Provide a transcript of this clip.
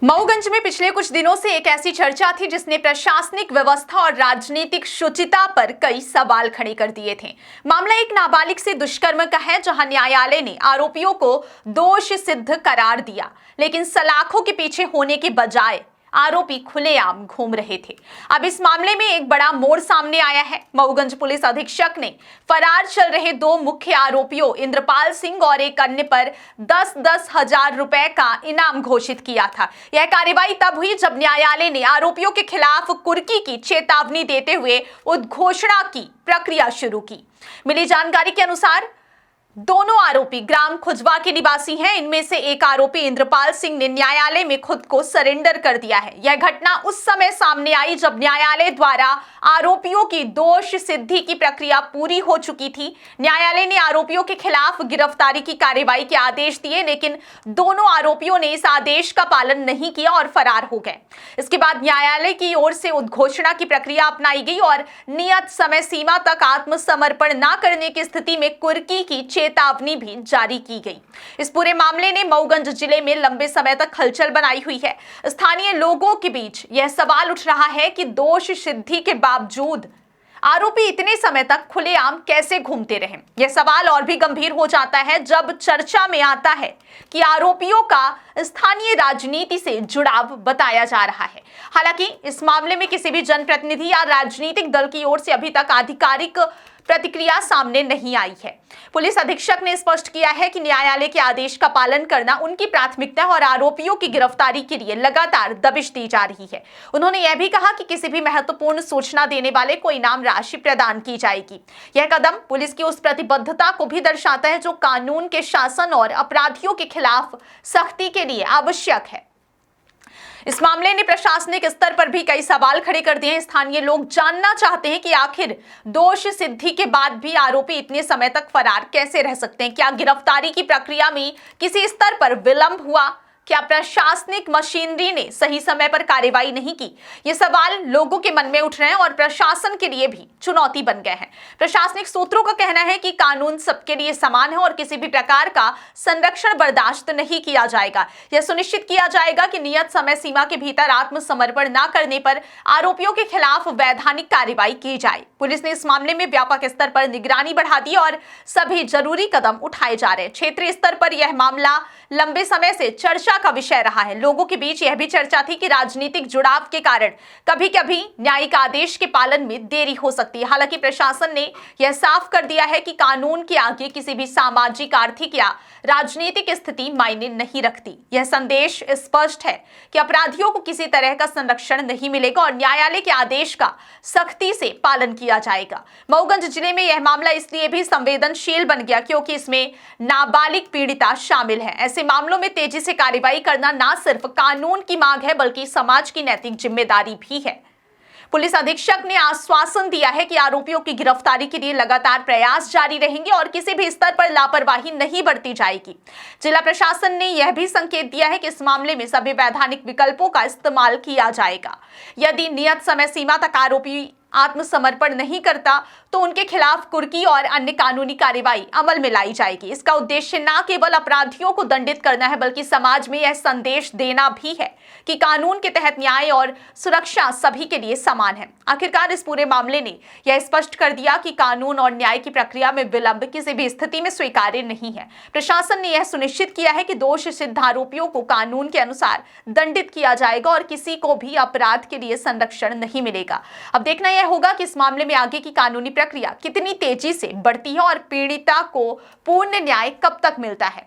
मऊगंज में पिछले कुछ दिनों से एक ऐसी चर्चा थी जिसने प्रशासनिक व्यवस्था और राजनीतिक शुचिता पर कई सवाल खड़े कर दिए थे। मामला एक नाबालिग से दुष्कर्म का है, जहां न्यायालय ने आरोपियों को दोष सिद्ध करार दिया, लेकिन सलाखों के पीछे होने के बजाय आरोपी खुलेआम घूम रहे थे। अब इस मामले में एक बड़ा मोड़ सामने आया है। मऊगंज पुलिस अधीक्षक ने फरार चल रहे दो मुख्य आरोपियों इंद्रपाल सिंह और एक अन्य पर 10-10 हजार रुपए का इनाम घोषित किया था। यह कार्रवाई तब हुई जब न्यायालय ने आरोपियों के खिलाफ कुर्की की चेतावनी देते हुए उद्घोषणा की प्रक्रिया शुरू की। मिली जानकारी के अनुसार दोनों आरोपी ग्राम खुजवा के निवासी हैं। इनमें से एक आरोपी इंद्रपाल सिंह ने न्यायालय में खुद को सरेंडर कर दिया है। यह घटना उस समय सामने आई जब न्यायालय द्वारा आरोपियों की दोष सिद्धि की प्रक्रिया पूरी हो चुकी थी। न्यायालय ने आरोपियों के खिलाफ गिरफ्तारी की कार्रवाई के आदेश दिए, लेकिन दोनों आरोपियों ने इस आदेश का पालन नहीं किया और फरार हो गए। इसके बाद न्यायालय की ओर से उद्घोषणा की प्रक्रिया अपनाई गई और नियत समय सीमा तक आत्मसमर्पण न करने की स्थिति में कुर्की की चेतावनी भी जारी की गई। इस पूरे मामले ने मऊगंज जिले में लंबे समय तक हलचल बनाई हुई है। स्थानीय लोगों के बीच यह सवाल उठ रहा है कि दोष सिद्धि के बावजूद आरोपी इतने समय तक खुलेआम कैसे घूमते रहे। यह सवाल और भी गंभीर हो जाता है जब चर्चा में आता है कि आरोपियों का स्थानीय राजनीति से जुड़ाव बताया जा रहा है। हालांकि इस मामले में किसी भी जनप्रतिनिधि या राजनीतिक दल की ओर से अभी तक आधिकारिक प्रतिक्रिया सामने नहीं आई है। पुलिस अधीक्षक ने स्पष्ट किया है कि न्यायालय के आदेश का पालन करना उनकी प्राथमिकता है और आरोपियों की गिरफ्तारी के लिए लगातार दबिश दी जा रही है। उन्होंने यह भी कहा कि किसी भी महत्वपूर्ण सूचना देने वाले को इनाम राशि प्रदान की जाएगी। यह कदम पुलिस की उस प्रतिबद्धता को भी दर्शाता है जो कानून के शासन और अपराधियों के खिलाफ सख्ती के लिए आवश्यक है। इस मामले ने प्रशासनिक स्तर पर भी कई सवाल खड़े कर दिए हैं। स्थानीय लोग जानना चाहते हैं कि आखिर दोष सिद्धि के बाद भी आरोपी इतने समय तक फरार कैसे रह सकते हैं। क्या गिरफ्तारी की प्रक्रिया में किसी स्तर पर विलंब हुआ? क्या प्रशासनिक मशीनरी ने सही समय पर कार्रवाई नहीं की? ये सवाल लोगों के मन में उठ रहे हैं और प्रशासन के लिए भी चुनौती बन गए हैं। प्रशासनिक सूत्रों का कहना है कि कानून सबके लिए समान है और किसी भी प्रकार का संरक्षण बर्दाश्त नहीं किया जाएगा। यह सुनिश्चित किया जाएगा कि नियत समय सीमा के भीतर आत्मसमर्पण न करने पर आरोपियों के खिलाफ वैधानिक कार्रवाई की जाए। पुलिस ने इस मामले में व्यापक स्तर पर निगरानी बढ़ा दी और सभी जरूरी कदम उठाए जा रहे हैं। क्षेत्रीय स्तर पर यह मामला लंबे समय से चर्चा का विषय रहा है। लोगों के बीच यह भी चर्चा थी कि राजनीतिक जुड़ाव के कारण कभी-कभी न्यायिक आदेश के पालन में देरी हो सकती है। हालांकि प्रशासन ने यह साफ कर दिया है कि कानून के आगे किसी भी सामाजिक, आर्थिक या राजनीतिक स्थिति मायने नहीं रखती। यह संदेश स्पष्ट है कि अपराधियों को किसी तरह का संरक्षण नहीं मिलेगा और न्यायालय के आदेश का सख्ती से पालन किया जाएगा। मऊगंज जिले में यह मामला इसलिए भी संवेदनशील बन गया क्योंकि इसमें नाबालिग पीड़िता शामिल है। ऐसे मामलों में तेजी से कार्रवाई करना न सिर्फ कानून की मांग है बल्कि समाज की नैतिक जिम्मेदारी भी है। पुलिस अधीक्षक ने आश्वासन दिया है कि आरोपियों की गिरफ्तारी के लिए लगातार प्रयास जारी रहेंगे और किसी भी स्तर पर लापरवाही नहीं बरती जाएगी। जिला प्रशासन ने यह भी संकेत दिया है कि इस मामले में सभी वैधानिक विकल्पों का इस्तेमाल किया जाएगा। यदि नियत समय सीमा तक आरोपी आत्मसमर्पण नहीं करता तो उनके खिलाफ कुर्की और अन्य कानूनी कार्रवाई अमल में लाई जाएगी। इसका उद्देश्य न केवल अपराधियों को दंडित करना है बल्कि समाज में यह संदेश देना भी है कि कानून के तहत न्याय और सुरक्षा सभी के लिए समान है। आखिरकार इस पूरे मामले ने यह स्पष्ट कर दिया कि कानून और न्याय की प्रक्रिया में विलंब किसी भी स्थिति में स्वीकार्य नहीं है। प्रशासन ने यह सुनिश्चित किया है कि दोष सिद्ध आरोपियों को कानून के अनुसार दंडित किया जाएगा और किसी को भी अपराध के लिए संरक्षण नहीं मिलेगा। अब देखना यह होगा कि इस मामले में आगे की कानूनी प्रक्रिया कितनी तेजी से बढ़ती है और पीड़िता को पूर्ण न्याय कब तक मिलता है।